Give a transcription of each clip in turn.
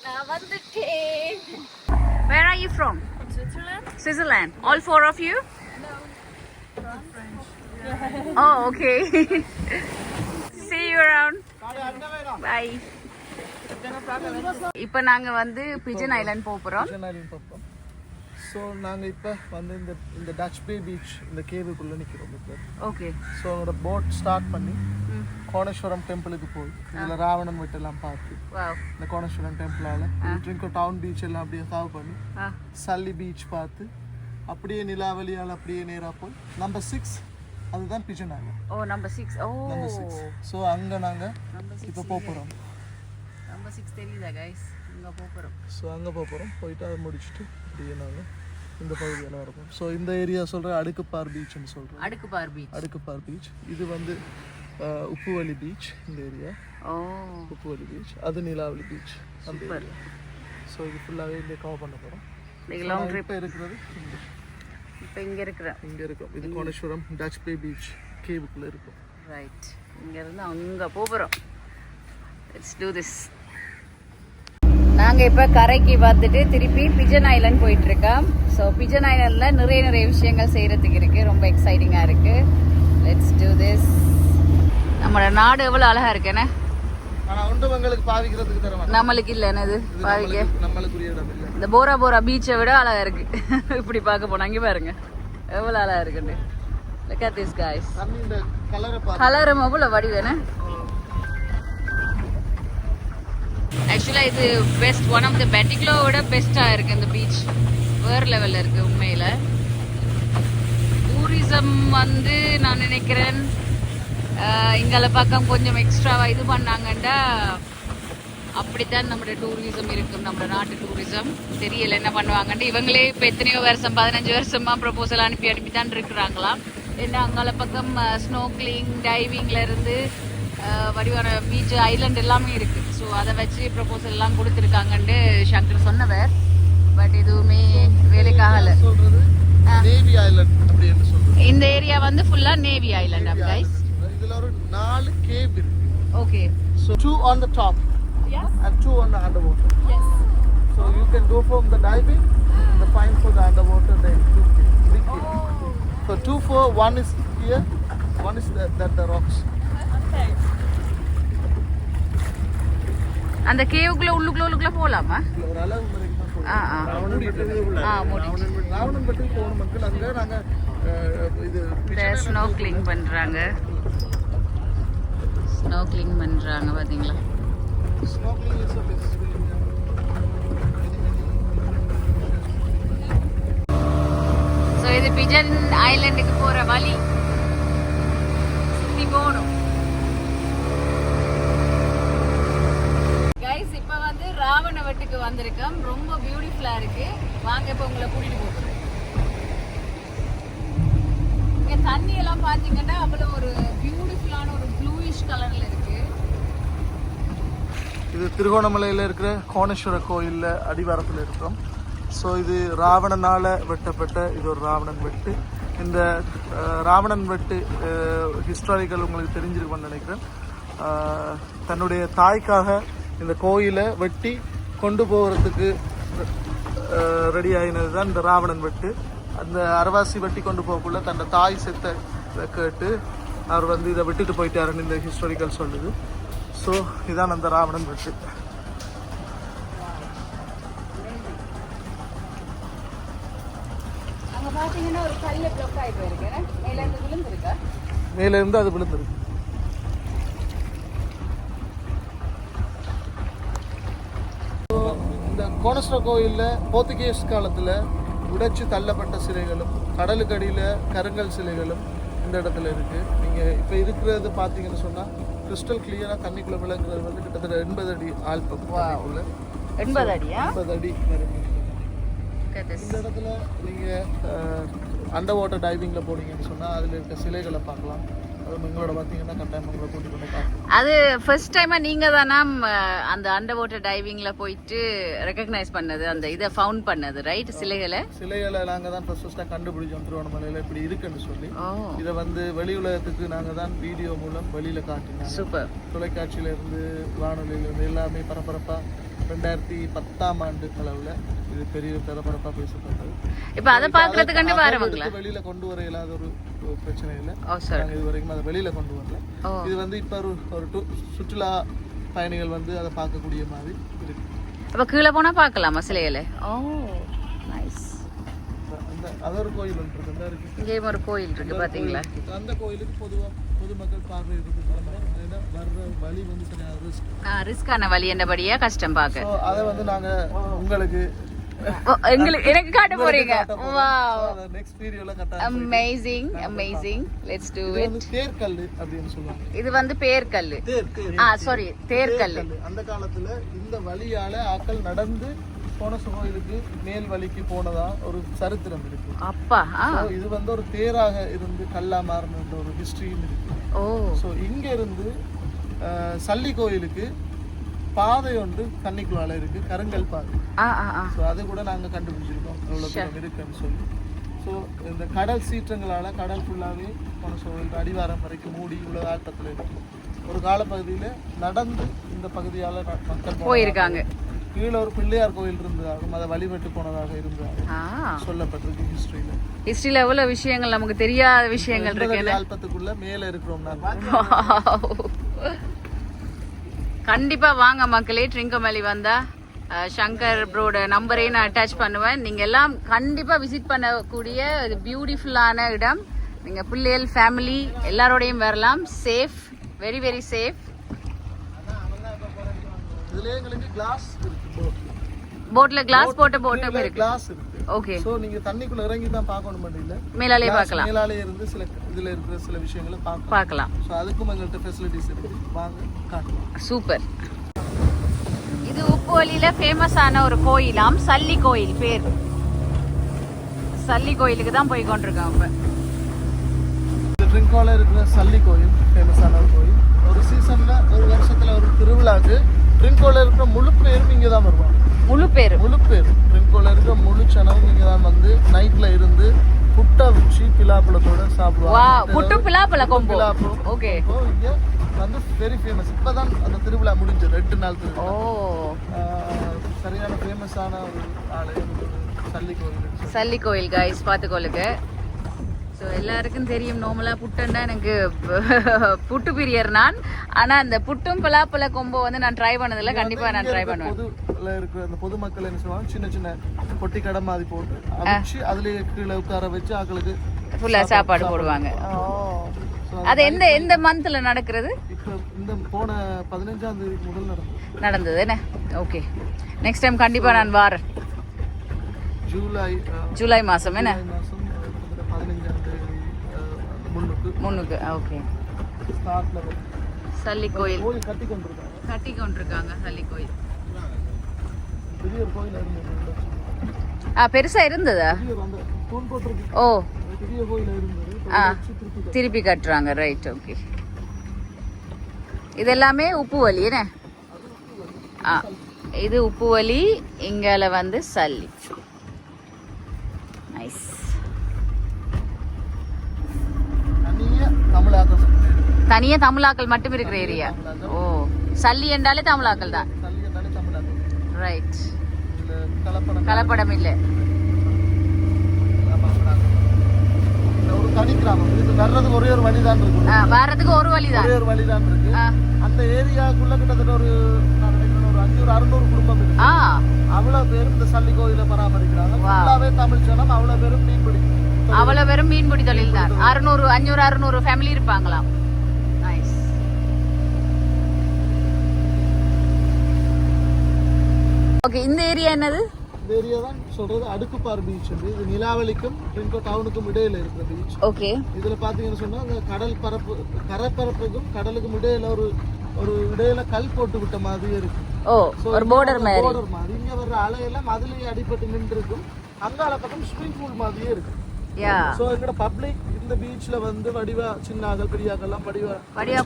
நான் வந்துட்டேன். Where are you from? Switzerland. Switzerland. All four of you? No. French. Yeah. Oh, okay. See you around. Bye. இப்போ நாங்க வந்து pigeon Island போறோம். So நாங்கள் இப்போ வந்து இந்த டச் பே பீச் இந்த கேவுக்குள்ளே நிற்கிறோம் இப்போ. ஓகே. ஸோ என்னோட போட் ஸ்டார்ட் பண்ணி கோணேஸ்வரம் டெம்பிளுக்கு போய் இதில் ராவணன் வீட்டெல்லாம் பார்த்து இந்த கோணேஸ்வரம் டெம்பிளால் ட்ரிங்கோ டவுன் பீச் எல்லாம் அப்படியே கவர் பண்ணி சல்லி பீச் பார்த்து அப்படியே நிலாவலியால் அப்படியே நேராக போய் நம்பர் 6 அதுதான் பிஜன் ஐலண்ட். ஓ நம்பர் 6. ஓ நம்பர் 6. ஸோ அங்கே நாங்கள் இப்போ போகிறோம். நம்பர் 6 தெரியுதா கைஸ்? அங்கே போகிறோம். ஸோ அங்கே போகிறோம். போயிட்டு அதை முடிச்சுட்டு அப்படியே நாங்கள் இந்த பகுதியில் வரப்போம். ஸோ இந்த ஏரியா சொல்கிற அடுக்குப்பார் பீச்னு சொல்கிறோம். அடுக்குப்பார் பீச் இது வந்து உப்புவலி பீச். இந்த ஏரியா உப்புவலி பீச், அது நிலாவலி பீச். அந்த ஏரியா. ஸோ இது ஃபுல்லாகவே இங்கே கவர் பண்ண போகிறோம். லாங் ட்ரிப் இருக்கிறது இப்போ இங்கே இருக்கும். இது கோணேஸ்வரம் டச் பே பீச் கேவுக்குள்ளே இருக்கும். ரைட். இங்கேருந்து அங்கே போகிறோம். Let's do this. நாங்கள் இப்போ கரைக்கு வந்துட்டு திருப்பி பிஜன் ஐலண்ட் போயிட்டுருக்கோம். ஸோ பிஜன் ஐலண்டில் நிறைய விஷயங்கள் செய்கிறதுக்கு இருக்குது. ரொம்ப எக்ஸைட்டிங்காக இருக்குது. Let's do this. நம்மளோட நாடு எவ்வளோ அழகாக இருக்குண்ணே. நம்மளுக்கு இல்லைன்னு இது பாவிக்க. இந்த போரா பீச்சை விட அழகாக இருக்குது. இப்படி பார்க்க போனால் அங்கே பாருங்க எவ்வளோ அழகாக இருக்குன்னு. Look at this guys. கலரும் எவ்வளோ வடிவேண்ணே. ஆக்சுவலாக இது பெஸ்ட், ஒன் ஆஃப் த பெட்டிக்லோவோட பெஸ்ட்டாக இருக்குது இந்த பீச். வேறு லெவலில் இருக்குது உண்மையில். டூரிசம் வந்து நான் நினைக்கிறேன் இங்கால பக்கம் கொஞ்சம் எக்ஸ்ட்ராவாக இது பண்ணாங்கண்டா அப்படித்தான் நம்மளோட டூரிசம் இருக்கும். நம்ம நாட்டு டூரிசம் தெரியல என்ன பண்ணுவாங்கன்ட்டு. இவங்களே இப்போ எத்தனையோ வருஷம் 15 வருஷமாக ப்ரொபோசல் அனுப்பி தான் இருக்கிறாங்களாம். ஏன்னா அங்கால பக்கம் ஸ்னோக்லிங் டைவிங்லேருந்து வடிவான பீச் ஐலண்ட் எல்லாமே இருக்குது. ஸோ அதை வச்சு ப்ரொபோசல் எல்லாம் கொடுத்துருக்காங்கன்ட்டு சங்கர் சொன்னவர். பட் எதுவுமே வேலைக்காகல. இந்த ஏரியா வந்து ஃபுல்லா நேவி ஐலண்ட் ஆஃப் கைஸ். இதுல ஒரு 4 கேவ் இருக்கு. Okay. So 2 on the top. Yes. And 2 on the underwater. Yes. So you can go from the diving, the fine for the underwater, the big cave. So 2 for 1 is here, 1 is the rocks. Okay. அந்த கேவுக்குள்ள உள்ளுக்குள்ள போலாமா? ஒரு அளவு வரைக்கும் தான் போலாம். ராவணன் பட்டில் போன மக்கள் அங்க நாங்க இது ஸ்னோக்லிங் பண்றாங்க பாத்தீங்களா? Snorkelling is a best. So இது பிஜன் ஐலண்டுக்கு போற வழி. சுத்தி போணும். கைஸ் இப்போ வந்து ராவணவட்டுக்கு வந்திருக்கோம். ரொம்ப பியூட்டிஃபுல்லா இருக்கு. வாங்க இப்போ உங்களை கூட்டிட்டு போகிறேன். இங்க தண்ணி எல்லாம் பாத்தீங்கன்னா அவ்வளவு ஒரு பியூட்டிஃபுல்லான ஒரு ப்ளூயிஷ் கலர்ல இருக்கு. இது திருகோணமலையில் இருக்கிற கோணேஸ்வர கோயிலில் அடிவாரத்தில் இருக்கிறோம். ஸோ இது ராவணனால் வெட்டப்பட்ட இது ஒரு ராவணன் வெட்டு. இந்த ராவணன் வெட்டு ஹிஸ்டாரிக்கல் உங்களுக்கு தெரிஞ்சிருக்கும்னு நினைக்கிறேன். தன்னுடைய தாய்க்காக இந்த கோயிலை வெட்டி கொண்டு போகிறதுக்கு ரெடி ஆகினது தான் இந்த ராவணன் வெட்டு. அந்த அரவாசி வெட்டி கொண்டு போகக்குள்ள தன்னோட தாய் செத்த கேட்டு அவர் வந்து இதை விட்டுட்டு போயிட்டாருன்னு இந்த ஹிஸ்டாரிக்கல் சொல்லுது. ஸோ இதான் அந்த ராவணன் வெட்டு. மேலேருந்து அது விழுந்துருக்கு. இந்த கோணேஸ்வர கோயிலில் போர்த்துகீஸ் காலத்தில் உடைச்சு தள்ளப்பட்ட சிலைகளும் கடலுக்கு அடியில் கருங்கல் சிலைகளும் இந்த இடத்துல இருக்குது. நீங்கள் இப்போ இருக்கிறது பார்த்தீங்கன்னு சொன்னால் கிறிஸ்டல் கிளியராக தண்ணிக்குள்ளே விளங்குறது வந்து கிட்டத்தட்ட 80 அடி ஆழ்பம். 80 அடியா? 80 அடி. இந்த இடத்துல நீங்கள் அண்டர் வாட்டர் டைவிங்கில் போனீங்கன்னு சொன்னால் அதில் இருக்க சிலைகளை பார்க்கலாம். உங்களோட பார்த்தீங்கன்னா கட்டாயம் உங்களை கூட்டிட்டு வந்து காட்டுவோம். அது ஃபர்ஸ்ட் டைமா நீங்க தானா அந்த அண்டர் வாட்டர் டைவிங்ல போயிட்டு ரெகக்னைஸ் பண்ணது, அந்த இதை ஃபவுண்ட் பண்ணது, ரைட்? சிலைகளை நாங்க தான் ஃபர்ஸ்டா கண்டுபிடிச்சோம் திருவண்ணாமலையில இப்படி இருக்குன்னு சொல்லி. இதை வந்து வெளி உலகத்துக்கு நாங்க தான் வீடியோ மூலம் வெளியில காட்டினோம். சூப்பர். தொலைக்காட்சியில இருந்து வானொலியில இருந்து எல்லாமே பரபரப்பா 2010ஆம் ஆண்டு அளவுல இது பெரிய பரபரப்பா பேசப்பட்டது. இப்ப அதை பாக்குறதுக்காண்டி வரவங்களா வெளியில கொண்டு வர இல்லாத ஒரு பிரச்சனை இல்லை. நாங்க இது வரைக்கும் அதை வெளியில கொண்டு வரல. இது வந்து இப்ப ஒரு சுற்றுலா பயணிகள் வந்து அதை பார்க்கக்கூடிய மாதிரி இருக்கு. அப்ப கீழே போனா பார்க்கலாமா சிலைகளை? ஓ நைஸ். அது ஒரு கோயில் ஒன்று இருக்கு. இங்கே ஒரு கோயில் இருக்கு பாத்தீங்களா? அந்த கோயிலுக்கு பொதுமக்கள் பார்வை இருக்கு. வர்ற வழி வந்து சரியான ரிஸ்கான வழி என்னபடியா கஷ்டம் பார்க்க. அதை வந்து நாங்க உங்களுக்கு எனக்கு காட்ட போறீங்க. வாவ், நெக்ஸ்ட் வீடியோல கட்டாயம். Amazing amazing. Let's do it. தேர்கல் அப்படினு சொல்வாங்க. இது வந்து பேர்கல். சாரி, தேர்கல். அந்த காலத்துல இந்த வழியால ஆட்கள் நடந்து போன கோயிலுக்கு மேல் வழிக்கு போனதா ஒரு சரித்திரம் இருக்கு. அப்பா, இது வந்து ஒரு தேராக இருந்து கல்லா மாறின ஒரு ஹிஸ்டரியும் இருக்கு. ஓ, சோ இங்க இருந்து சல்லி கோயிலுக்கு பாதை ஒன்று தண்ணிக்குள்ளால இருக்கு, கருங்கல் பாதை. ஸோ அது கூட நாங்கள் கண்டுபிடிச்சிருக்கோம் எவ்வளோ தூரம் இருக்குன்னு சொல்லி. ஸோ இந்த கடல் சீற்றங்களால் கடல் ஃபுல்லாகவே கோயில் அடிவாரம் வரைக்கும் மூடி இவ்வளோ ஆட்டத்தில் இருக்கு. ஒரு காலப்பகுதியில் நடந்து இந்த பகுதியால் மக்கள் போயிருக்காங்க. கீழே ஒரு பிள்ளையார் கோயில் இருந்ததாகவும் அதை வழிபட்டு போனதாக இருந்ததாக சொல்லப்பட்டிருக்கு ஹிஸ்டரியில. ஹிஸ்டரியில எவ்வளவு விஷயங்கள் நமக்கு தெரியாத விஷயங்கள் இருக்கு. ஆல்பத்துக்குள்ள மேல இருக்கிறோம் நாங்க. கண்டிப்பா வாங்க மக்களே, ட்ரிங்கமலி வந்தா சங்கர் ப்ரோட நம்பரையும் நான் அட்டாச் பண்ணுவேன். நீங்க எல்லாம் கண்டிப்பா விசிட் பண்ணக்கூடிய பியூட்டிஃபுல்லான இடம். நீங்க பிள்ளைகள் ஃபேமிலி எல்லாரோடையும் வரலாம். Safe, very very safe. இதுல எங்களுக்கு கிளாஸ் இருக்கு. போட்ல கிளாஸ் போட்ட போட்டும் இருக்கு. கிளாஸ் இருக்கு. ஓகே. சோ நீங்க தண்ணிக்குள்ள இறங்கி தான் பார்க்கணும் மட்டும் இல்ல, மேலாலே பார்க்கலாம். மேலாலே இருந்து சில இதுல இருக்கிற சில விஷயங்களை பார்க்கலாம். சோ அதுக்கும் எங்கள்ட்ட ஃபெசிலிட்டிஸ் இருக்கு. வாங்க காட்டுவோம். சூப்பர். இது உப்புவலியில ஃபேமஸான ஒரு கோயிலாம், சல்லி கோயில் பேர். சல்லி கோயிலுக்கு தான் போய் கொண்டிருக்கோம் இப்ப. இந்த ட்ரிங்கோல இருக்கிற சல்லி கோயில் ஃபேமஸான ஒரு கோயில். ஒரு சீசன்ல ஒரு வருஷத்துல ஒரு திருவிழாக்கு ட்ரிங்கோல இருக்கிற முழு பேரும் இங்க தான் வருவாங்க. முழு பேர் ட்ரிங்கோல இருக்கிற முழு சனவும் இங்க தான் வந்து நைட்ல இருந்து புட்டா வச்சு பிலாப்பழத்தோட சாப்பிடுவாங்க. வாவ், புட்டு பிலாப்பழ கொம்போ. ஓகே. இங்க வந்து வெரி ஃபேமஸ். இப்பதான் அந்த திருவிழா முடிஞ்சது, 2 நாள் திருவிழா. சரியான ஃபேமஸான ஒரு ஆலயம் சல்லி கோயில் கைஸ், பாத்துக்கோளுக்கு. ஸோ எல்லாருக்கும் தெரியும், நார்மலாக புட்டுன்னா எனக்கு புட்டு பிரியர் நான். ஆனால் அந்த புட்டும் பலாப்பழ கொம்போ வந்து நான் ட்ரை பண்ணதில்லை. கண்டிப்பாக நான் ட்ரை பண்ணுவேன். பொதுல இருக்கிற அந்த பொதுமக்கள் என்ன சொல்லுவாங்க, சின்ன சின்ன பொட்டி கடை மாதிரி போட்டு அடிச்சு அதுலேயே கீழே உட்கார வச்சு ஆக்களுக்கு ஃபுல்லாக சாப்பாடு போடுவாங்க. அது எந்த மந்த்ல நடக்கிறது? இப்போ இந்த போன 15ஆம் தேதி முதல் நடந்தது என்ன? ஓகே, நெக்ஸ்ட் டைம் கண்டிப்பாக நான் வாரேன். ஜூலை மாதம் என்ன? 15ஆம் தேதி முன்னுக்கு. ஓகே. சல்லி கோயில் கட்டி கொண்டிருக்காங்க. சல்லி கோயில் பெரிய ஒரு கோயில் இருந்தது. பெருசா இருந்ததா? ஓ, பெரிய கோயில் இருந்தது. திருப்பி கட்டுறாங்க. Right, okay. இது எல்லாமே உப்புவலி என்ன? இது உப்புவலி, இங்கால வந்து சல்லி. நைஸ். தனியா தமிழாக்கள் மட்டும் இருக்கிற ஏரியா. ஓ, சல்லி என்றாலே தமிழாக்கள் தான். ரைட். கலப்படம் இல்லை. ஒரு தனி கிராமம். இது வர்றதுக்கு ஒரே ஒரு வழிதான் இருக்கு. வர்றதுக்கு ஒரு வழிதான் இருக்கு. அந்த ஏரியாக்குள்ள கிட்டத்தட்ட ஒரு 500-600 குடும்பம் இருக்கு. அவ்வளவு பேரும் இந்த சல்லி கோயிலை பராமரிக்கிறாங்க. ஃபுல்லாவே தமிழ் ஜனம். அவ்வளவு பேரும் மீன்பிடி தொழில் தான். 500-600 ஃபேமிலி இருப்பாங்களாம். நைஸ். ஓகே, இந்த ஏரியா என்னது? இந்த ஏரியா தான் சொல்றது அடுக்குப்பார் பீச். இது நிலாவளிக்கும் ட்ரிங்கோ டவுனுக்கும் இடையில இருக்கிற பீச். ஓகே. இதுல பாத்தீங்கன்னு சொன்னா அந்த கரைப்பரப்புக்கும் கடலுக்கும் இடையில ஒரு இடையில கல் போட்டு விட்ட மாதிரி இருக்கு. ஓ, ஒரு border மாதிரி. இங்க வர்ற அலையெல்லாம் அதுலயே அடிபட்டு நின்று இருக்கும். அங்கால பக்கம் ஸ்விமிங் பூல் மாதிரியே இருக்கு. யா ஸோ எங்களோட பப்ளிக் இந்த பீச்ல வந்து வடிவா சின்னாக்கள் பெரியாக்கள்லாம் வடிவா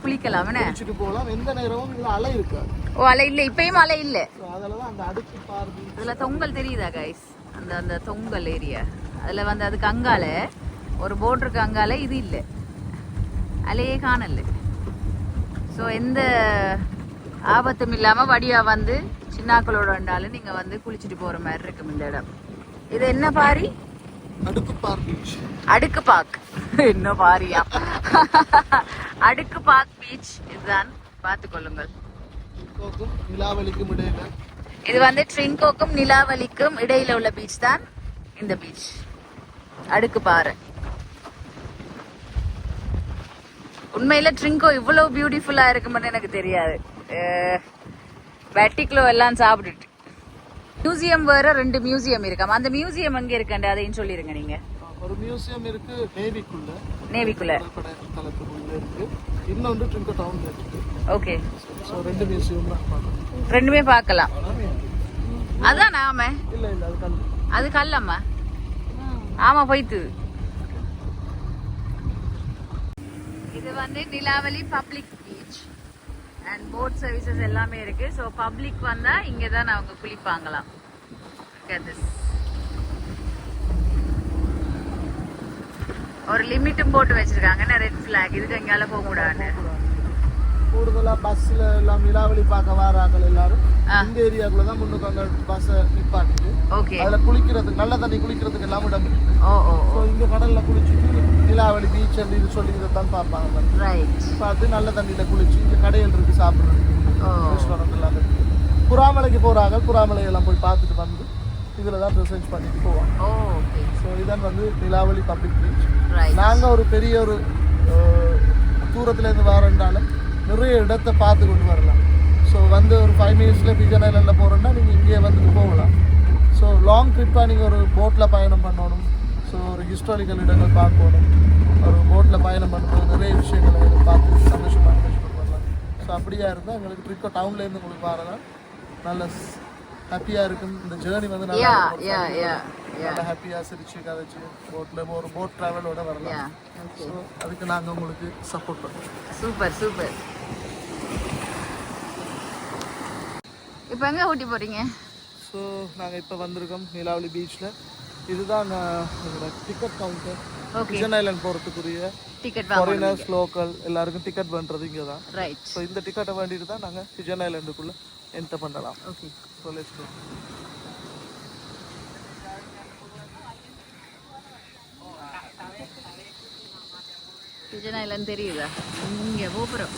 குளிக்கலாம் என்ன குளிச்சுட்டு போகலாம். எந்த நேரமும் இதுல அலை இருக்காது. ஓ அலை இல்ல, இப்பயும் அலை இல்ல. ஸோ அதில் தான் அந்த அடுக்கு பார்வை. இதுல தொங்கல் தெரியுதா கைஸ்? அந்த அந்த தொங்கல் ஏரியா அதுல வந்து அதுக்கு அங்கால ஒரு போட் இருக்கு, அங்கால இது இல்ல, அலையே காணல. ஸோ எந்த ஆபத்தும் இல்லாம வடியா வந்து சின்னாக்களோட இருந்தாலும் நீங்க வந்து குளிச்சுட்டு போற மாதிரி இருக்கும் இந்த இடம். இது என்ன பாரி? அடுக்கு பார்க் பீச். அடுக்கு பார்க் என்ன பாரியா? அடுக்கு பார்க் பீச் இதுதான், பார்த்து கொள்ளுங்கள். நிலாவலிக்கும் இடையில இது வந்து ட்ரிங்கோக்கும் நிலாவலிக்கும் இடையில உள்ள பீச் தான் இந்த பீச், அடுக்கு பாறை. உண்மையில ட்ரிங்கோ இவ்வளவு பியூட்டிஃபுல்லா இருக்கும்னு எனக்கு தெரியாது. வெட்டிக்குலோ எல்லாம் சாப்பிட்டுட்டு மியூசியம் வேற 2 மியூசியம் இருக்காம். அந்த மியூசியம் எங்க இருக்கண்டு அதையும் சொல்லிருங்க நீங்க. ஒரு மியூசியம் இருக்கு நேவிக்குள்ள தளத்துக்குள்ள இருக்கு, இன்னொன்று ட்ரிங்கோ டவுன்ல இருக்கு. ஓகே, ஸோ 2 மியூசியம் தான் பார்க்கலாம். ரெண்டுமே பார்க்கலாம். அதான் நாம இல்ல இல்ல அது கல், அது கல்லம்மா. ஆமா போய்த்து. இது வந்து Nilaveli public beach and boat services எல்லாமே இருக்கு. ஸோ பப்ளிக் வந்தா இங்கே தான் அவங்க குளிப்பாங்களாம். ஒரு லிமிட்டும் போட்டு வச்சிருக்காங்க, ரெட் ஃபிளாக், இதுக்கு எங்கால போக கூடாது. கூடுதலா பஸ்ல எல்லாம் நிலாவலி பார்க்க வராங்க எல்லாரும் இந்த ஏரியாக்குள்ள தான் முன்னுக்கு அங்க பஸ் நிப்பாட்டிட்டு ஓகே அதுல குளிக்கிறதுக்கு நல்ல தண்ணி குளிக்கிறதுக்கு எல்லாம் இடம் இருக்கு. ஓ ஓ ஸோ இங்க கடல்ல குளிச்சுட்டு நிலாவலி பீச் அப்படி இது சொல்லி இதைத்தான் பார்ப்பாங்க. ரைட், பார்த்து நல்ல தண்ணியில குளிச்சு இங்க கடைகள் இருக்கு, சாப்பிடுறதுக்கு ரெஸ்டாரண்ட் எல்லாம் இருக்கு. புறாமலைக்கு போறாங்க, புறாமலை எல்லாம் போய் பார்த்துட்டு வந்து இதுல தான் ரிசர்ச் பண்ணிட்டு போவாங்க. ஓகே, ஸோ இதான் வந்து நிலாவலி பப்ளிக் பீச். ரைட். நாங்க ஒரு பெரிய ஒரு தூரத்துல இருந்து வரண்டாலும் நிறைய இடத்தை பார்த்து கொண்டு வரலாம். ஸோ வந்து ஒரு 5 மினிட்ஸ்ல பிஜன் ஐலண்டில் போகிறோன்னா நீங்கள் இங்கே வந்துட்டு போகலாம். ஸோ லாங் ட்ரிப்பாக நீங்கள் ஒரு போட்டில் பயணம் பண்ணணும். ஸோ ஒரு ஹிஸ்டாரிக்கல் இடங்கள் பார்க்கணும். ஒரு போட்டில் பயணம் பண்ணுறது நிறைய விஷயங்களை பார்த்து சந்தோஷமாக பண்ணலாம். ஸோ அப்படியா இருந்தால் எங்களுக்கு ட்ரிக்கோ டவுன்லேருந்து உங்களுக்கு வரலாம், நல்ல ஹாப்பியாக இருக்கும். இந்த ஜேர்னி வந்து நல்லா ஹாப்பியாக சிரிச்சு கதைச்சு போட்டில் ஒரு போட் ட்ராவலோட வரலாம். ஸோ அதுக்கு நாங்கள் உங்களுக்கு சப்போர்ட் பண்ணுறோம். Super super. இப்போ எங்கே ஊட்டி போகிறீங்க? ஸோ நாங்கள் இப்போ வந்திருக்கோம் நீலாவலி பீச்சில். இதுதான் டிக்கெட் கவுண்டர். பிஜன் ஐலண்ட் போகிறதுக்குரிய டிக்கெட் ஃபாரினர்ஸ் லோக்கல் எல்லாருக்கும் டிக்கெட் பண்ணுறது இங்கே தான். ரைட். ஸோ இந்த டிக்கெட்டை வேண்டிட்டு தான் நாங்கள் பிஜன் ஐலண்டுக்குள்ளே என்டர் பண்ணலாம். Okay, so let's go. Pigeon Island தெரியுதா? இங்கே போகிறோம்.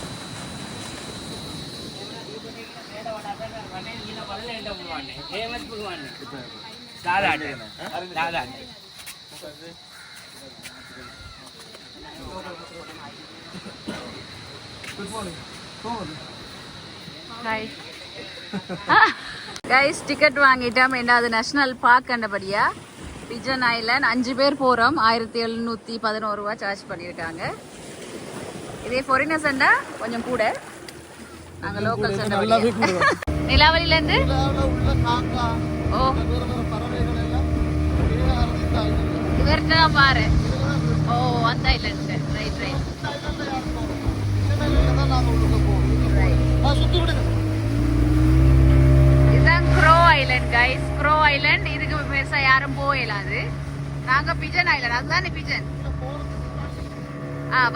ஹாய் கைஸ், டிக்கெட் வாங்கிட்டோம். அது நேஷனல் பார்க் கண்டபடியா பிஜன் ஐலண்ட் 5 பேர் போகிறோம். 1711 ரூபா சார்ஜ் பண்ணியிருக்காங்க. இதே ஃபாரினர்ஸ் கொஞ்சம் கூட, நாங்கள் லோக்கல் நிலாவலிலேருந்து ஓ இவர்கிட்ட பாரு. ஓ அந்த ஐலண்ட். ரைட் ரைட் இதுதான் grow Island guys. Grow Island இதுக்கு பெருசா யாரும் போயிடாது. நாங்க பிஜன் ஐலண்ட், அதுதானே பிஜன்.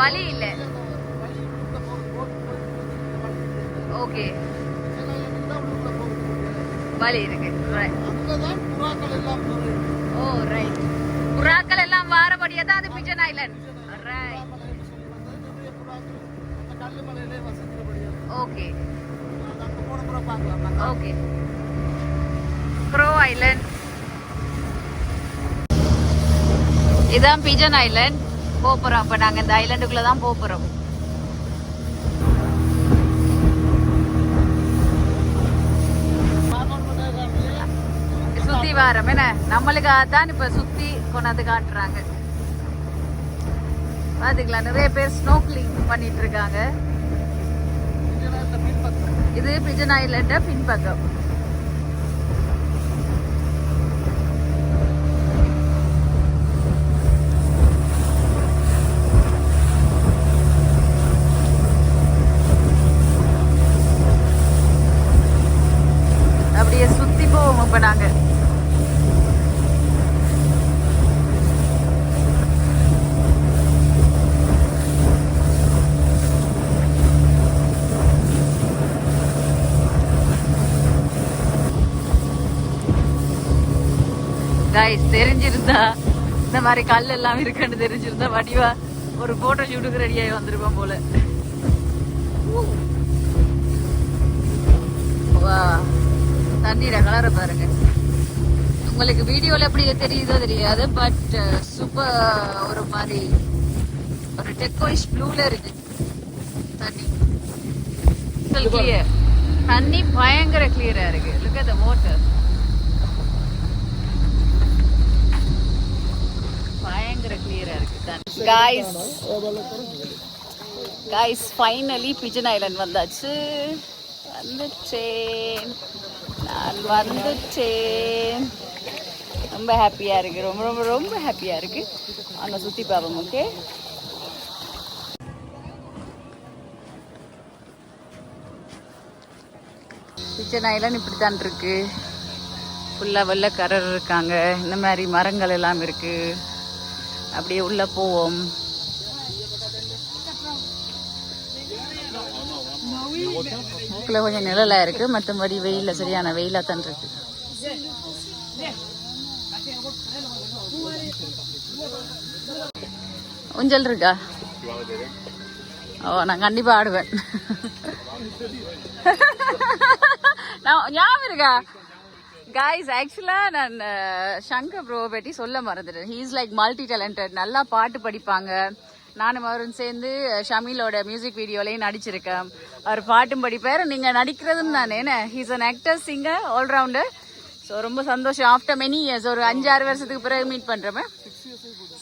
வழி இல்ல. ஓகே, வழி இருக்கு. ஓ ரைட், புறாக்கள் எல்லாம் வாரபடியா தான் அது pigeon Island. Right, okay okay. Grow Island இதான் பிஜன் ஐலண்ட். போறோம் இப்ப நாங்க இந்த ஐலண்டுக்குள்ள தான் போறோம். சுத்தி வாரம் என்ன நம்மளுக்கு அதான் இப்ப சுத்தி கொண்டாந்து காட்டுறாங்க. பாத்தீங்களா, நிறைய பேர் ஸ்னோக்லிங் பண்ணிட்டு இருக்காங்க. இது பிஜன் ஐலண்ட் பின்பக்கம். அப்படியே சுத்தி போவோம் இப்ப நாங்க. கைஸ் தெரிஞ்சிருந்தா இந்த மாதிரி கல் எல்லாம் இருக்குன்னு தெரிஞ்சிருந்தா வடிவா ஒரு போட்டோ ஷூட்டுக்கு ரெடியாகி வந்திருப்போம் போல. வா, தண்ணீர கலரை பாருங்க. உங்களுக்கு வீடியோல எப்படி தெரியுதோ தெரியாது, பட் சூப்பர் ஒரு மாதிரி ஒரு டெக்கோயிஷ் ப்ளூல இருக்கு தண்ணி. கிளியர் தண்ணி பயங்கர கிளியரா இருக்கு. Look at the water. பயங்கர கிளியரா இருக்கு தண்ணி. காய்ஸ் ஃபைனலி பிஜன் ஐலண்ட் வந்தாச்சு. வந்துட்டேன், நான் வந்துட்டேன். ரொம்ப ஹாப்பியா இருக்கு, ரொம்ப ரொம்ப ரொம்ப ஹாப்பியா இருக்கு. அங்க சுத்தி பார்ப்போம். ஓகே, பிஜன் ஐலண்ட் இப்படித்தான் இருக்கு. ஃபுல்லா வெள்ளக்காரர் இருக்காங்க, இந்த மாதிரி மரங்கள் எல்லாம் இருக்கு. அப்படியே உள்ள போவோம். கொஞ்சம் நிழலா இருக்கு, மற்றபடி வெயில சரியான வெயிலா தான் இருக்கு. ஊஞ்சல் இருக்கா? ஓ, நான் கண்டிப்பா ஆடுவேன். ஞாபகம் இருக்கா guys? ஆக்சுவலா நான் சங்கர் ப்ரோ பற்றி சொல்ல மறந்துட்டேன். He is like multi talented. நல்லா பாட்டு படிப்பாங்க. நானும் அவரும் சேர்ந்து ஷமீலோட மியூசிக் வீடியோலையும் நடிச்சிருக்கேன். அவர் பாட்டும் படிப்பார், நீங்க நடிக்கிறதும் தானே. He's an actor, singer, allrounder. So ரொம்ப சந்தோஷம். ஆஃப்டர் மெனி இயர்ஸ், ஒரு 5-6 வருஷத்துக்கு பிறகு மீட் பண்றோமே.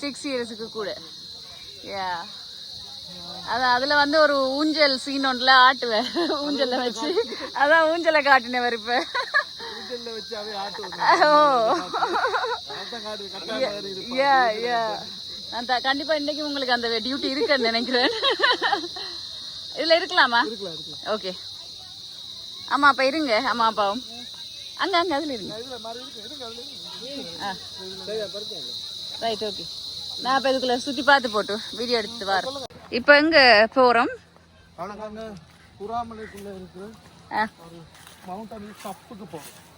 6 இயர்ஸுக்கு கூட. யா, அதான் அதுல வந்து ஒரு ஊஞ்சல் சீன் ஒன்றுல ஆட்டுவேன் ஊஞ்சல்ல வச்சு. அதான் ஊஞ்சலை காட்டினவர் இப்ப. நான் கண்டிப்பா இன்னைக்கு உங்களுக்கு அந்த டியூட்டி இருக்குன்னு நினைக்கிறேன். இதுல இருக்கலாமா? ஓகே. ஆமா, அப்ப இருங்க. அம்மா அப்பாவும் அங்க அங்க அதுல இருங்க. Right, okay. நான் அப்ப இதுக்குள்ள சுத்தி பார்த்து போட்டு வீடியோ எடுத்து வரேன். இப்ப எங்க போறோம்?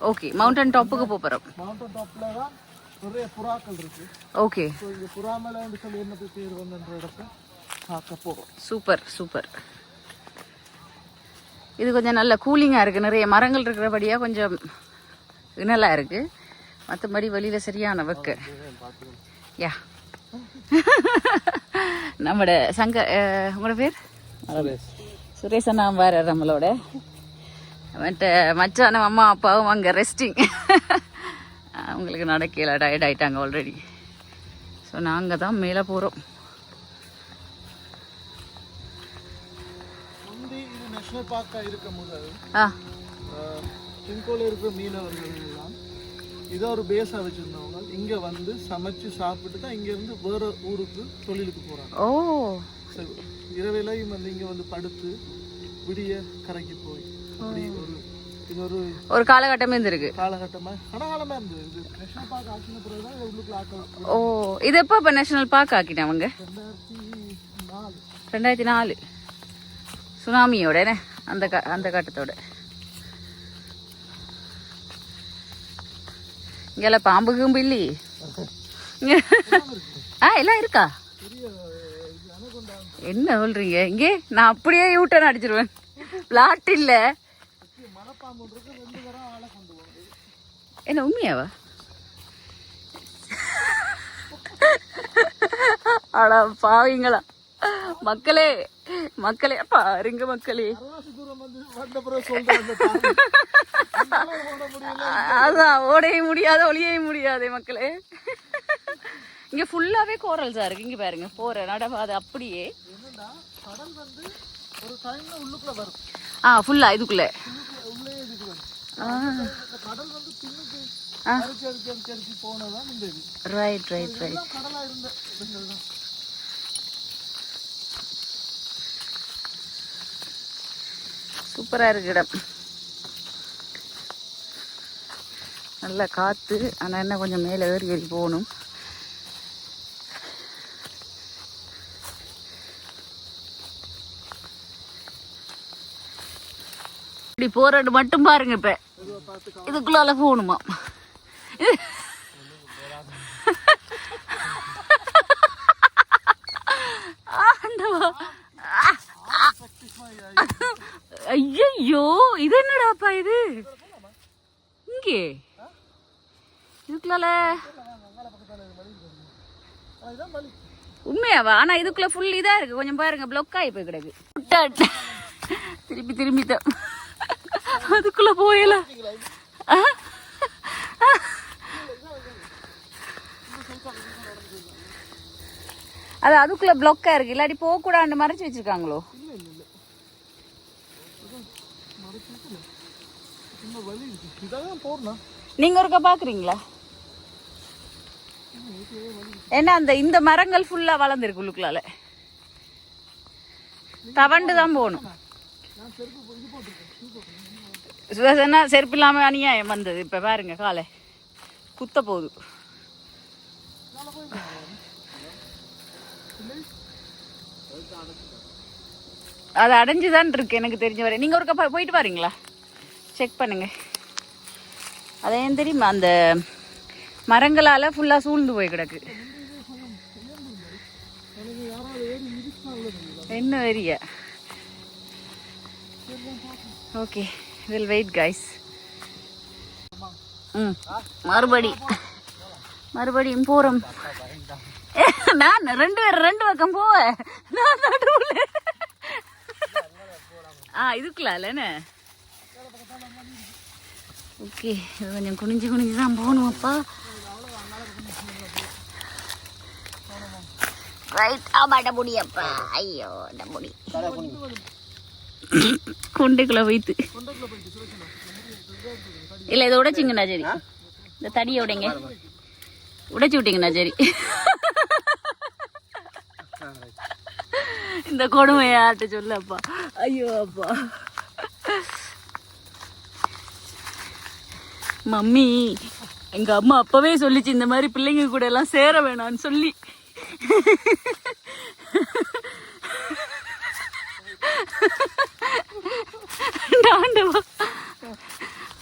ஓகே, மவுண்டன் டாப்புக்கு போறோம். மவுண்டன் டாப்ல தான் நிறைய புறாக்கள் இருக்கு. ஓகே, இந்த புறாமலை சொல்லி என்ன பேர் வந்தன்ற இடத்தை பார்க்க போறோம். Super super. இது கொஞ்சம் நல்ல கூலிங்கா இருக்கு. நிறைய மரங்கள் இருக்கிறபடியா கொஞ்சம் இனலா இருக்கு. மற்றபடி வெளியில சரியான வெக்க. யா, நம்மட சங்கர், உங்களோட பேர் சுரேஷ் அண்ணா வேற நம்மளோட. மச்சான அம்மா அப்பாவும் அங்கே ரெஸ்டிங். அவங்களுக்கு நடக்கல, டயர்ட் ஆயிட்டாங்க ஆல்ரெடி. ஸோ நாங்கள் தான் மேலே போகிறோம். நேஷனல் பார்க்காக இருக்கும் போது சிங்கோல இருக்கிற மீனவர்கள் எல்லாம் இதை ஒரு பேஸாக வச்சுருந்தவங்க இங்கே வந்து சமைச்சு சாப்பிட்டு தான் இங்கேருந்து வேற ஊருக்கு தொழிலுக்கு போகிறாங்க. ஓ, இரவிலையும் வந்து இங்கே வந்து படுத்து விடிய கரைக்கு போய் இது ஒரு காலகட்டமே இருந்திருக்கு. காலகட்டமா கனகாலமா இருந்தது. இது நேஷனல் பார்க் ஆக்கின பிறகுதான் உள்ளுக்குள்ள ஆக்க. ஓ, இது எப்போ இப்போ நேஷனல் பார்க் ஆக்கிட்டாங்க? 2004 சுனாமியோட அந்த கட்டத்தோட. இங்கெல்லாம் பாம்பு கிம்பு இல்லி எல்லாம் இருக்கா? என்ன சொல்றீங்க? இங்கே நான் அப்படியே யூட்டர்ன் அடிச்சிருவேன். பிளாட் இல்ல. என்ன உண்மையாவா? அட பாவீங்களா மக்களே, மக்களே பாருங்க மக்களே. அதான் ஓடைய முடியாது, ஒளிய முடியாது மக்களே. இங்க ஃபுல்லாவே கோரல்ஸா இருக்கு. இங்க பாருங்க, போற நடவாது அப்படியே. ஃபுல்லா இதுக்குள்ள. Right right right. சூப்பரா இருக்கு இடம். நல்ல காற்று. ஆனால் என்ன கொஞ்சம் மேலே ஏறி ஏறி போகணும். இப்படி போறது மட்டும் பாருங்க. இப்ப இதுக்குள்ளால போகணுமா? ஐயோ, இது என்னடாப்பா இது? இங்கே இதுக்குள்ளால உண்மையாவா? ஆனா இதுக்குள்ள ஃபுல் இதா இருக்கு. கொஞ்சம் பாருங்க, பிளாக் ஆகி போய் கிடக்கு. திருப்பி திரும்பி அதுக்குள்ள போயல. அது அதுக்குள்ள பிளாக்கா இருக்கு. இல்லாட்டி போக கூடாது மறைச்சு வச்சிருக்காங்களோ? நீங்க ஒருக்கா பாக்குறீங்களா? ஏன்னா அந்த இந்த மரங்கள் ஃபுல்லா வளர்ந்துருக்கு உள்ளுக்குள்ளால. தவண்டு தான் போகணும். சுவாசனா செருப்பு இல்லாம அநியாயம் வந்தது. இப்ப பாருங்க, காலை குத்த போகுது. அது அடைஞ்சுதான் இருக்கு எனக்கு தெரிஞ்ச வரை. நீங்க ஒருக்கா போயிட்டு பாருங்களா? செக் பண்ணுங்க. அதேன் தெரியுமா, அந்த மரங்களால ஃபுல்லா சூழ்ந்து போய் கிடக்கு. என்ன வெறிய? Okay, will wait guys. மறுபடியும் போறோம். நான் ரெண்டு பக்கம் போவேன். நான் நடுவுல இதுக்குள்ள. ஓகே, கொஞ்சம் குனிஞ்சு குனிஞ்சு தான் போகணும். அப்பா ரைட். ஆமாட்ட முடியப்பா. ஐயோ, இந்த முடி கொண்டைக்குள்ள வைத்து இல்லை, இதை உடைச்சிங்கண்ணா சரி. இந்த தடியை உடைங்க, உடைச்சு விட்டீங்கண்ணா சரி. இந்த கொடுமையாட்ட சொல்லப்பா. ஐயோ அப்பா. மம்மி, எங்க அம்மா அப்பவே சொல்லிச்சு இந்த மாதிரி பிள்ளைங்க கூட எல்லாம் சேர வேணாம்னு சொல்லி.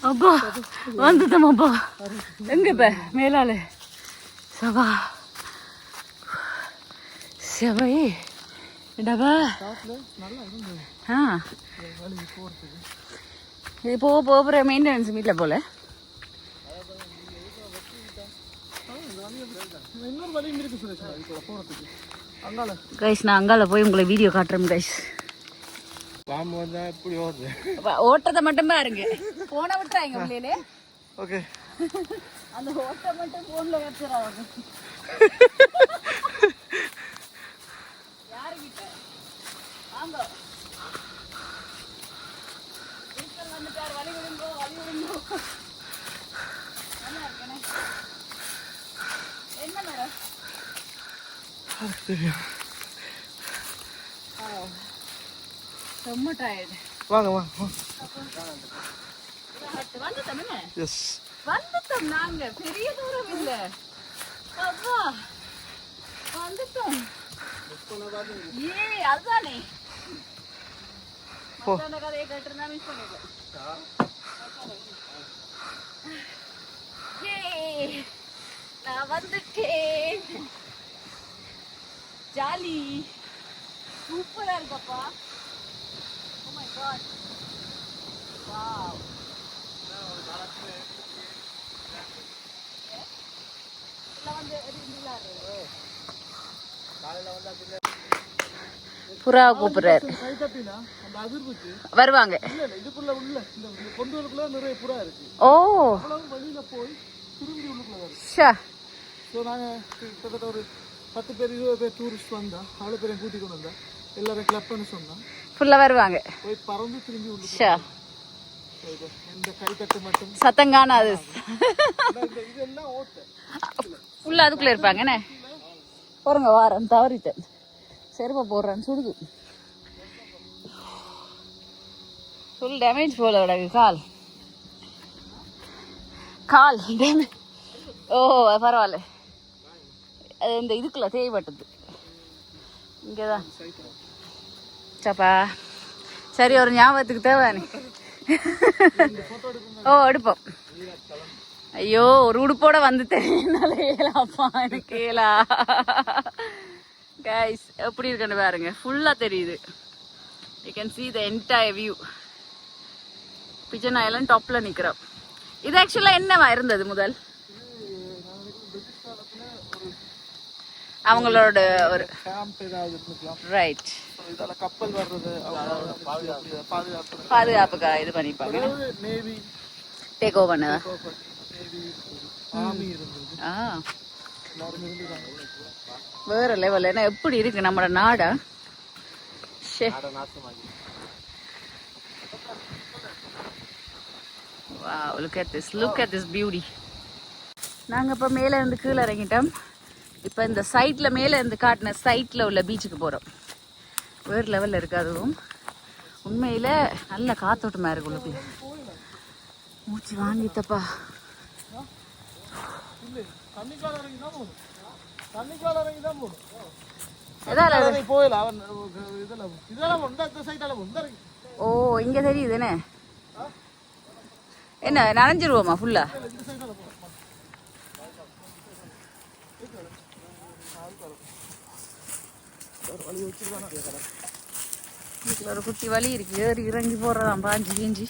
அப்பா வந்துட்டோம். அப்பா எங்க இப்ப மேலால சபா செவை டபா. இது போகிற மெயின்டெனன்ஸ் வீட்டில் போல. கைஸ், நான் அங்கால போய் உங்களை வீடியோ காட்டுறேன் கைஸ். ஓட்டத்தை மட்டும் பாருங்க. போன விட்டுறாங்க உள்ளே. ஓகே, அந்த ஓட்டை மட்டும் போன்ல வச்சுறாங்க. யாருக்கிட்ட வாங்க வந்துட்டார். வழி விடுங்கோ, வழி விடுங்கோ. என்ன மேடம்? ரொம்ப டயர்ட். வாங்க வாங்க. வந்துட்டோம். எஸ், வந்துட்டோம். நாங்க பெரிய தூரம் இல்ல. அப்பா வந்துட்டோம். அதுதானே கதையை கேட்டிருந்தா மிஸ் பண்ணிடல. நான் வந்துட்டேன். ஜாலி சூப்பரா இருக்கப்பா. Oh my god. Wow. புறா கூப்பிடுறாரு. வருவாங்க. ஓ, கிட்டத்தட்ட ஒரு 10 பேர் 20 பேர் டூரிஸ்ட் வந்தா, அவ்வளோ பேரையும் கூட்டிக் கொண்டு வந்தா, எல்லாரும் கிளப்னு சொன்னா ஃபுல்லா வருவாங்க. போய் பறந்து திரும்பி உள்ள இந்த கைத்தட்டு மட்டும் சத்தம் காணாது. இதெல்லாம் ஓட்ட ஃபுல்லா அதுக்குள்ள இருப்பாங்க. என்ன போறங்க, வாரம் தவறிட்டேன். செருப்பை போடுறேன்னு சுடுது. ஃபுல் டேமேஜ் போல கிடக்கு கால். கால் ஓ பரவாயில்ல, அது இந்த இதுக்குள்ள தேவைப்பட்டது இங்கேதான் சப்பா. சரி, ஒரு ஞாபகத்துக்கு தேவை. ஓ எடுப்போம். ஐயோ, ஒரு உடுப்போட வந்துட்டேன், என்னால ஏலாப்பா, எனக்கு ஏலா. கைஸ் எப்படி இருக்குன்னு பாருங்க, ஃபுல்லா தெரியுது. You can see the entire view. Pigeon Island டாப்ல நிக்கிறோம். இது ஆக்சுவலா என்னவா இருந்தது முதல்? அவங்களோட ஒரு ரைட் கப்பல் வர்றது பாதுகாப்புக்கா இது பண்ணிப்பாங்க. டேக் ஓவர் பண்ணதா? வேற லெவல். என்ன எப்படி இருக்கு நம்மளோட நாடா? Wow, look at this beauty. நாங்க இப்ப மேல இருந்து கீழே இறங்கிட்டோம். இப்ப இந்த சைட்ல மேல இருந்து காட்டின சைட்ல உள்ள பீச்சுக்கு போறோம். வேறு லெவல்ல இருக்கு. அதுவும் உண்மையில நல்ல காத்தோட்டமா இருக்கு. உள்ளுக்குள்ள மூச்சு வாங்கிட்டப்பா. ஓ, இங்க தெரியுது என்ன? என்ன நனைஞ்சிருவோமா ஃபுல்லா? ஒரு குட்டி வழி இருக்கு, ஏறி இறங்கி போறதாம் பாஞ்சு கீஞ்சி.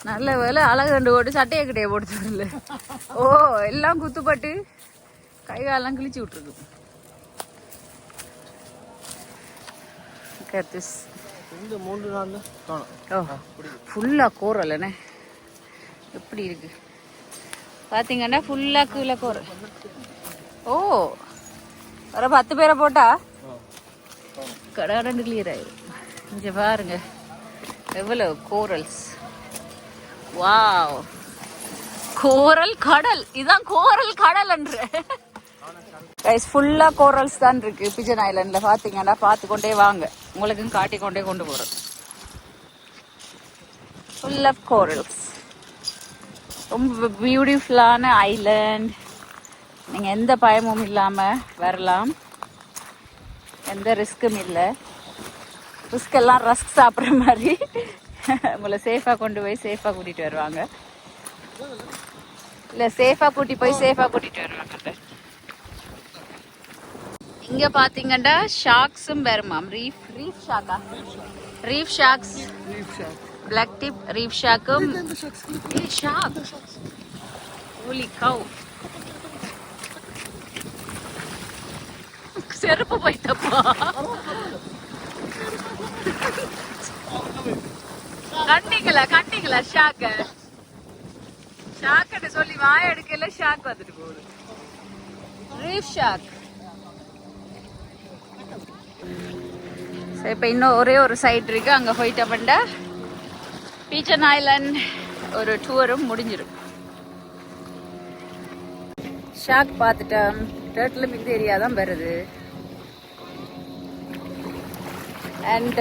நல்ல வேலை அழகு கண்டு போட்டு சட்டையை கிட்டையே போட்டு வரல. ஓ, எல்லாம் குத்துப்பட்டு கை காலெல்லாம் கிழிச்சு விட்டுருக்கு. ஃபுல்லா கோரல் எப்படி இருக்கு பாத்தீங்கன்னா, ஃபுல்லா கீழே கோரல். ஓ, வர 10 பேரை போட்டா கடை கிளியர் ஆயிரும். இங்க பாருங்க எவ்வளவு கோரல்ஸ். வாவ், கோரல் கடல். இதான் கோரல் கடல் என்று கைஸ். ஃபுல்லா கோரல்ஸ் தான் இருக்கு பிஜன் ஐலண்ட்ல. பாத்தீங்கன்னா பார்த்து கொண்டே வாங்க, உங்களுக்கும் காட்டிக்கொண்டே கொண்டு போறோம். Full of corals. ரொம்ப பியூட்டிஃபுல்லான ஐலண்ட். நீங்க எந்த பயமும் இல்லாம வரலாம், எந்த ரிஸ்க்கும் இல்லை. ரிஸ்க் எல்லாம் ரஸ்க் சாப்பிட்ற மாதிரி உங்களை சேஃபா கொண்டு போய் சேஃபா கூட்டிட்டு வருவாங்க. இல்ல, சேஃபா கூட்டி போய் சேஃபா கூட்டிட்டு வருவாங்க. இங்க பாத்தீங்கன்னா ஷார்க்ஸும் வருமாம். ரீஃப் ஷாக்கா? Reef sharks, black tip reef ஷாக்கும். Shark, holy cow. செருப்பு போயிட்டப்பா. கண்டிங்களா ஷாக்க? ஷாக்குன்னு சொல்லி வாய எடுக்கல, ஷாக் வந்துட்டு போகுது. Reef shock. இப்ப இன்னும் ஒரே ஒரு சைட் இருக்கு, அங்க போயிட்டோம்னா பிஜன் ஐலண்ட் ஒரு டூரும் முடிஞ்சிடும். ஷாக் பார்த்துட்டோம். டர்ட்டிலும் இந்த ஏரியா தான் வருது. அண்ட்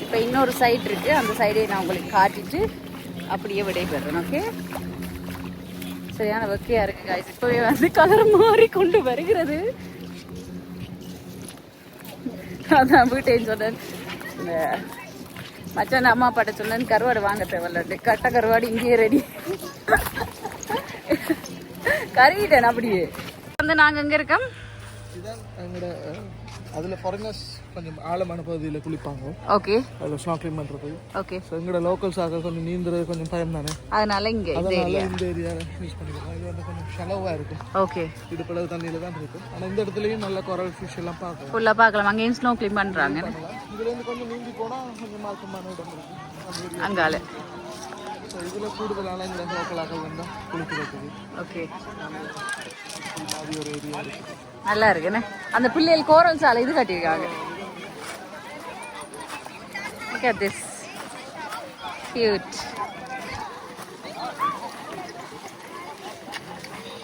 இப்போ இன்னொரு சைட் இருக்கு, அந்த சைடே நான் உங்களுக்கு காட்டிட்டு அப்படியே விடைபெறேன். ஓகே, சரியான வெக்கையா இருக்கு காய்ஸ். இப்பவே வந்து கலர் மாறி கொண்டு வருகிறது. அதான் வீட்டையும் சொன்னேன், இந்த மச்சான் அம்மா அப்பாட்ட சொன்னேன் கருவாடு வாங்க தேவையில்ல, கட்ட கருவாடு இங்கேயே ரெடி. கறிக்கிட்டேன் அப்படியே. வந்து நாங்கள் எங்கே இருக்கோம்? அதில் ஃபாரினர்ஸ் கொஞ்சம் ஆழமான பகுதியில் குளிப்பாங்க. ஓகே, அதில் ஸ்நார்க்லிங் பண்ணுறது. ஓகே, ஸோ எங்களோட லோக்கல்ஸாக கொஞ்சம் நீந்துறது கொஞ்சம் பயம் தானே, அதனால இங்கே இந்த ஏரியாவில் யூஸ் பண்ணிக்கலாம். இது வந்து கொஞ்சம் ஷலோவாக இருக்கும். ஓகே, இது பல தண்ணியில் தான் இருக்கும். ஆனால் இந்த இடத்துலையும் நல்ல குரல் ஃபிஷ் எல்லாம் பார்க்கலாம், ஃபுல்லாக பார்க்கலாம். அங்கேயும் ஸ்னோ கிளீன் பண்ணுறாங்க. இதுலேருந்து கொஞ்சம் நீந்தி போனால் கொஞ்சம் மாற்றமான இடம் இருக்குது அங்கால. ஸோ இதில் கூடுதலான இந்த லோக்கலாக வந்தால் குளிக்கிறதுக்கு. ஓகே, மாதிரி ஒரு ஏரியா இருக்குது, நல்லா இருக்குண்ணே. அந்த பிள்ளைகள் கோரல் சாலை இது கட்டியிருக்காங்க. Look at this. Cute.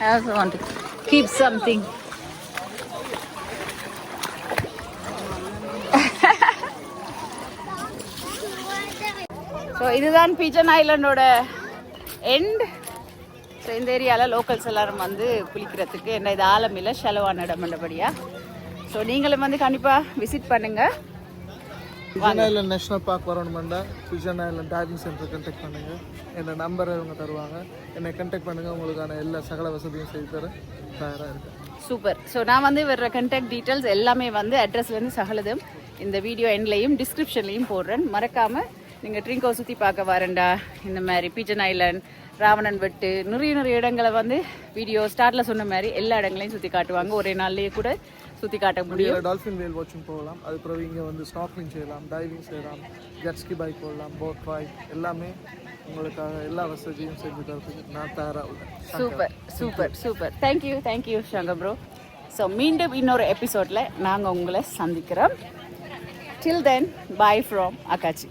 I also want to keep something. So இதுதான் பீஜன் ஐலண்டோட எண்ட். ஸோ இந்த ஏரியாவில் லோக்கல்ஸ் எல்லாரும் வந்து குளிக்கிறதுக்கு என்ன இது ஆலமில்ல செலவான இடம் பண்ணபடியா. ஸோ நீங்களும் வந்து கண்டிப்பாக விசிட் பண்ணுங்கள். பிஜன் ஐலண்ட் நேஷனல் பார்க் வரணுமெண்டா Pigeon Island diving centre contact பண்ணுங்கள். என்னோட நம்பரை இவங்க தருவாங்க. என்னை கண்டெக்ட் பண்ணுங்கள். உங்களுக்கான எல்லா சகல வசதியும் செய்து தர தயாராக இருக்கேன். சூப்பர். ஸோ நான் வந்து வர்ற கண்டாக்ட் டீட்டெயில்ஸ் எல்லாமே வந்து அட்ரஸ்லேருந்து சகலதும் இந்த வீடியோ எண்ட்லையும் டிஸ்கிரிப்ஷன்லையும் போடுறேன். மறக்காமல் நீங்கள் ட்ரிங்கோ சுற்றி பார்க்க வரேன்டா இந்த மாதிரி பீஜன் ஐலண்ட், ராவணன் வெட்டு, நிறைய இடங்களை வந்து வீடியோ ஸ்டார்ட்டில் சொன்ன மாதிரி எல்லா இடங்களையும் சுற்றி காட்டுவாங்க. ஒரே நாள்லேயே கூட சுற்றி காட்ட முடியும். டால்ஃபின் வேல் வாட்சிங் போகலாம். அது பிறகு இங்கே வந்து ஸ்நார்க்லிங் செய்யலாம், டைவிங் செய்யலாம், ஜெட்ஸ்கி பைக் போடலாம், போட் ரைட் எல்லாமே உங்களுக்காக எல்லா வசதியும் செஞ்சு தரதுக்கு நான் தயாராக உள்ளேன். Super super super. Thank you Shankar bro. So மீண்டும் இன்னொரு எபிசோடில் நாங்கள் உங்களை சந்திக்கிறோம். Till then, bye from Akachi.